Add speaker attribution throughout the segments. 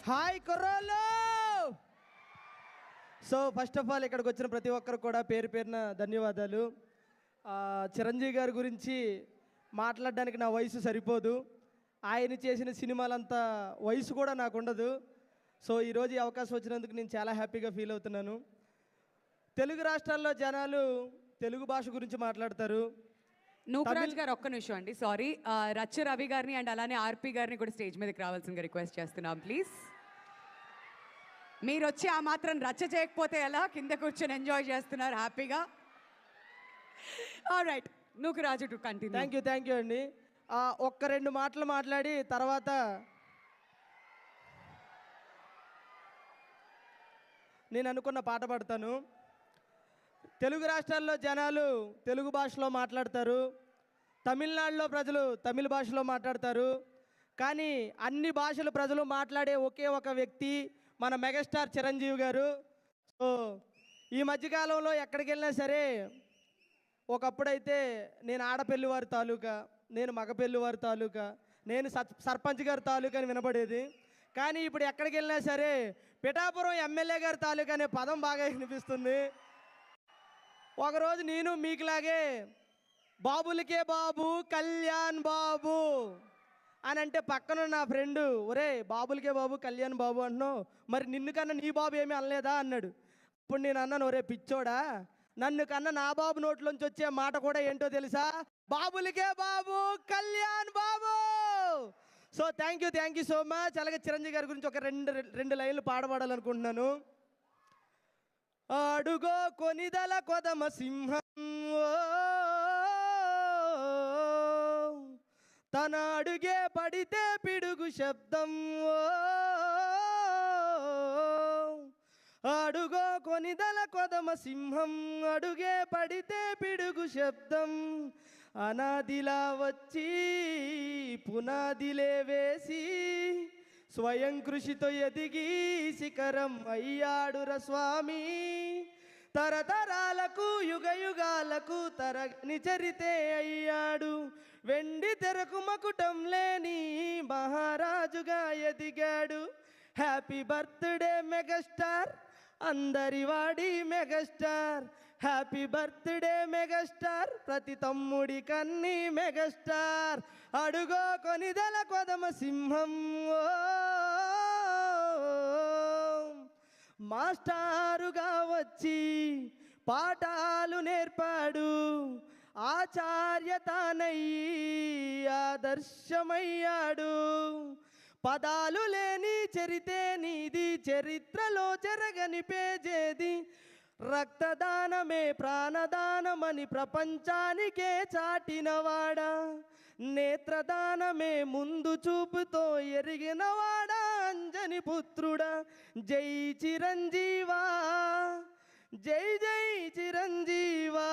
Speaker 1: Hi కుర్రోళ్ళు. So first of all ఇక్కడికి వచ్చిన ప్రతి ఒక్కరు కూడా పేరు పేరున ధన్యవాదాలు. చిరంజీవి గారి గురించి మాట్లాడడానికి నా వయసు సరిపోదు. ఆయన చేసిన సినిమాలంతా వయసు కూడా నాకు ఉండదు. సో ఈరోజు ఈ అవకాశం వచ్చినందుకు నేను చాలా హ్యాపీగా ఫీల్ అవుతున్నాను. తెలుగు రాష్ట్రాల్లో జనాలు తెలుగు భాష గురించి మాట్లాడతారు.
Speaker 2: నూకరాజ్ గారు ఒక్క నిమిషం అండి, సారీ. రచ్చ రవి గారిని అండ్ అలానే ఆర్పి గారిని కూడా స్టేజ్ మీదకి రావాల్సిందిగా రిక్వెస్ట్ చేస్తున్నాం ప్లీజ్. మీరు వచ్చి ఆ మాత్రం రచ్చ చేయకపోతే ఎలా? కింద కూర్చొని ఎంజాయ్ చేస్తున్నారు హ్యాపీగా. Alright, Nookaraju to continue.
Speaker 1: Thank you అండి. ఒక్క రెండు మాటలు మాట్లాడి తర్వాత నేను అనుకున్న పాట పాడతాను. తెలుగు రాష్ట్రాల్లో జనాలు తెలుగు భాషలో మాట్లాడతారు, తమిళనాడులో ప్రజలు తమిళ భాషలో మాట్లాడతారు. కానీ అన్ని భాషల ప్రజలు మాట్లాడే ఒకే ఒక వ్యక్తి మన మెగాస్టార్ చిరంజీవి గారు. సో ఈ మధ్యకాలంలో ఎక్కడికి వెళ్ళినా సరే, ఒకప్పుడైతే నేను ఆడపెళ్లివారి తాలూకా, నేను మగపెళ్లివారి తాలూకా, నేను సర్పంచ్ గారి తాలూకా అని వినపడేది. కానీ ఇప్పుడు ఎక్కడికి వెళ్ళినా సరే పిఠాపురం ఎమ్మెల్యే గారి తాలూకా అనే పదం బాగా వినిపిస్తుంది. ఒకరోజు నేను మీకులాగే బాబులకే బాబు కళ్యాణ్ బాబు అని అంటే పక్కన నా ఫ్రెండు, ఒరే బాబులకే బాబు కళ్యాణ్ బాబు అంటున్నావు, మరి నిన్ను కన్నా నీ బాబు ఏమీ అనలేదా అన్నాడు. ఇప్పుడు నేను అన్నాను, ఒరే పిచ్చోడా, నన్ను కన్నా నా బాబు నోట్లోంచి వచ్చే మాట కూడా ఏంటో తెలుసా? బాబులకే Babu Kalyan Babu. So thank you so much. అలాగే చిరంజీవి గారి గురించి ఒక రెండు లైన్లు పాడబడాలనుకుంటున్నాను. అడుగో కొనిదల కొదమ సింహం, తన అడుగే పడితే పిడుగు శబ్దం. అడుగో కొనిదల కొదమ సింహం, అడుగే పడితే పిడుగు శబ్దం. అనాదిలా వచ్చి పునాదిలే వేసి స్వయం కృషితో ఎదిగి శిఖరం అయ్యాడుర స్వామి. తరతరాలకు యుగ యుగాలకు తరగని చరితే అయ్యాడు. వెండి తెరకు మకుటం లేని మహారాజుగా ఎదిగాడు. హ్యాపీ బర్త్డే మెగాస్టార్, అందరివాడి మెగాస్టార్. హ్యాపీ బర్త్డే మెగాస్టార్, ప్రతి తమ్ముడి కన్ని మెగాస్టార్. అడుగో కొనిదల కొదమ సింహం, మాస్టారుగా వచ్చి పాఠాలు నేర్పాడు. ఆచార్యతానయ్యి ఆదర్శమయ్యాడు. పదాలు లేని చరితే నీది, చరిత్రలో చెరగని పేజేది. రక్తదానమే ప్రాణదానమని ప్రపంచానికే చాటినవాడా. నేత్రదానమే ముందు చూపుతో ఎరిగినవాడా. అంజని పుత్రుడా, జై చిరంజీవా, జై జై చిరంజీవా.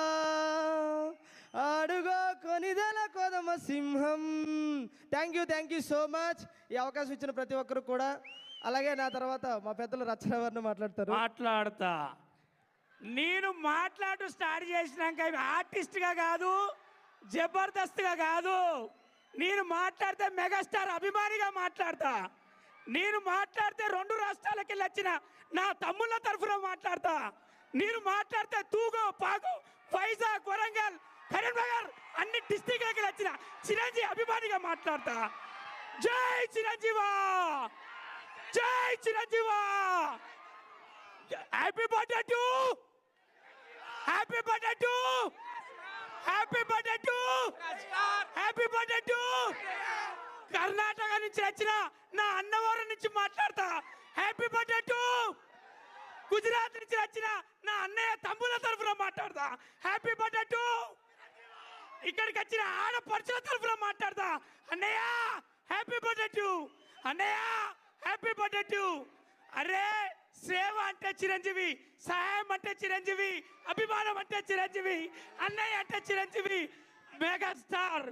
Speaker 1: అడుగో కొనిదల కొదమ సింహం. Thank you so much. ఈ అవకాశం ఇచ్చిన ప్రతి ఒక్కరు కూడా. అలాగే నా తర్వాత మా పెద్దలు రచ్చరవర్ణ
Speaker 3: మాట్లాడతా. నేను మాట్లాడు స్టార్ట్ చేసినాక ఆర్టిస్ట్గా కాదు, జబర్దస్త్గా కాదు, నేను మాట్లాడితే మెగాస్టార్ అభిమానిగా మాట్లాడతా. నేను మాట్లాడితే 2 రాష్ట్రాలకి వెళ్ళి వచ్చిన నా తమ్ముళ్ళ తరఫున మాట్లాడతా. నేను మాట్లాడితే తూగు పాగు వైజాగ్ వరంగల్ కరీంనగర్ అన్ని డిస్టిక్లకి వచ్చిన చిరంజీవి అభిమానిగా మాట్లాడతా. జై చిరంజీవా, జై చిరంజీవా. Happy birthday to, happy birthday to, happy birthday to, happy birthday to. Karnataka నుంచి వచ్చిన నా అన్నవరం నుంచి మాట్లాడతా. Happy birthday to. గుజరాత్ నుంచి వచ్చిన నా అన్నయ్య తమ్ముల తరఫున మాట్లాడతా. Happy birthday to. ఇక్కడికి వచ్చిన ఆడపడుచుల తరఫున మాట్లాడతా. అన్నయ్య హ్యాపీ బర్త్డే టు, అన్నయ్య హ్యాపీ బర్త్డే టు. అరే సేవ అంటే చిరంజీవి, సహాయం అంటే చిరంజీవి, అభిమానం అంటే చిరంజీవి, అన్నయ్య అంటే చిరంజీవి. మెగాస్టార్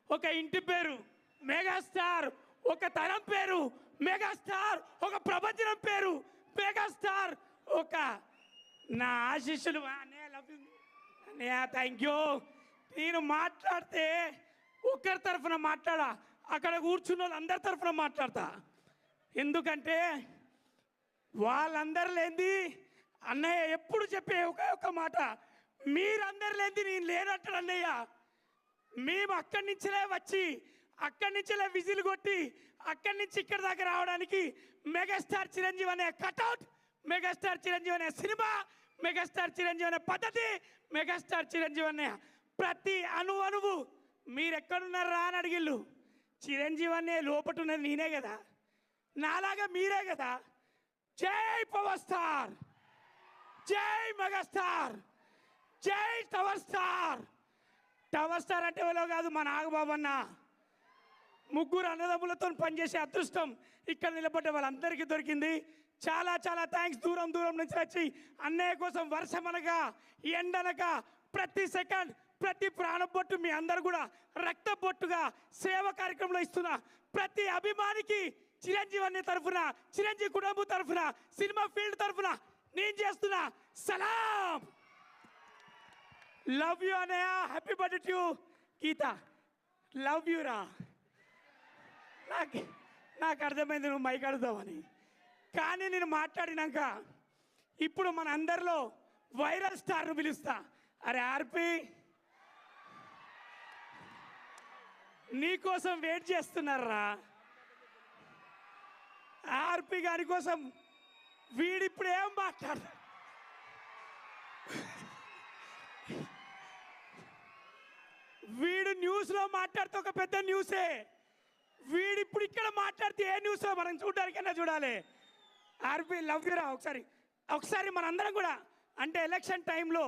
Speaker 3: ఒక ఇంటి పేరు, మెగాస్టార్ ఒక తరం పేరు, మెగాస్టార్ ఒక ప్రపంచం పేరు, మెగాస్టార్ ఒక నా ఆశీస్సులు. అన్నయ్య లవ్ యూ అన్నయ్య, థ్యాంక్ యూ. నేను మాట్లాడితే ఒకరి తరఫున మాట్లాడా, అక్కడ కూర్చున్న వాళ్ళు అందరి తరఫున మాట్లాడతా. ఎందుకంటే వాళ్ళందరు లేనిది అన్నయ్య ఎప్పుడు చెప్పే ఒక మాట, మీరందరు లేనిది నేను లేనట్టు అన్నయ్య. మేము అక్కడి నుంచిలే వచ్చి అక్కడి నుంచిలే విజిల్ కొట్టి అక్కడి నుంచి ఇక్కడ దాకా రావడానికి మెగాస్టార్ చిరంజీవి అనే కటౌట్, మెగాస్టార్ చిరంజీవి అనే సినిమా, మెగాస్టార్ చిరంజీవి అనే పద్ధతి, మెగాస్టార్ చిరంజీవి అనే ప్రతి అణువు మీరెక్కడున్నారా అని అడిగిళ్ళు. చిరంజీవి అనే లోపట ఉన్నది నేనే కదా, నాలాగా మీరే కదా. జై పవర్ స్టార్, జై మెగాస్టార్, జై టవర్ స్టార్. టవర్ స్టార్ అంటే ఎవరో కాదు, మా నాగబాబు అన్న. ముగ్గురు అన్నదమ్ములతో పనిచేసే అదృష్టం ఇక్కడ నిలబడ్డ వాళ్ళందరికీ దొరికింది. చాలా చాలా థ్యాంక్స్. దూరం నుంచి వచ్చి అన్నయ్య కోసం వర్షమనగా ఎండనగా ప్రతి సెకండ్ ప్రతి ప్రాణబొట్టు మీ అందరు కూడా రక్తబొట్టుగా సేవ కార్యక్రమంలో ఇస్తున్న ప్రతి అభిమానికి చిరంజీవి అనే తరఫున, చిరంజీవి కుటుంబం తరఫున, సినిమా ఫీల్డ్ తరఫున నేను చేస్తున్నా సలాం. లవ్ యూ అన్నయ్య. Happy birthday to Geetha. Love you రా. నాకు అర్థమైంది నువ్వు మైక్ అడుగుతావని. కానీ నేను మాట్లాడినాక ఇప్పుడు మన అందరిలో వైరల్ స్టార్ను పిలుస్తా. అరే ఆర్పి, నీకోసం వెయిట్ చేస్తున్నారా. ఆర్పి గారి కోసం వీడిప్పుడు ఏం మాట్లాడు, వీడు న్యూస్లో మాట్లాడితే ఒక పెద్ద న్యూసే. వీడిప్పుడు ఇక్కడ మాట్లాడితే ఏ న్యూస్ మనం చూడడానికైనా చూడాలి. ఆర్పి లవ్ యూరా. ఒకసారి మనందరం కూడా అంటే ఎలక్షన్ టైంలో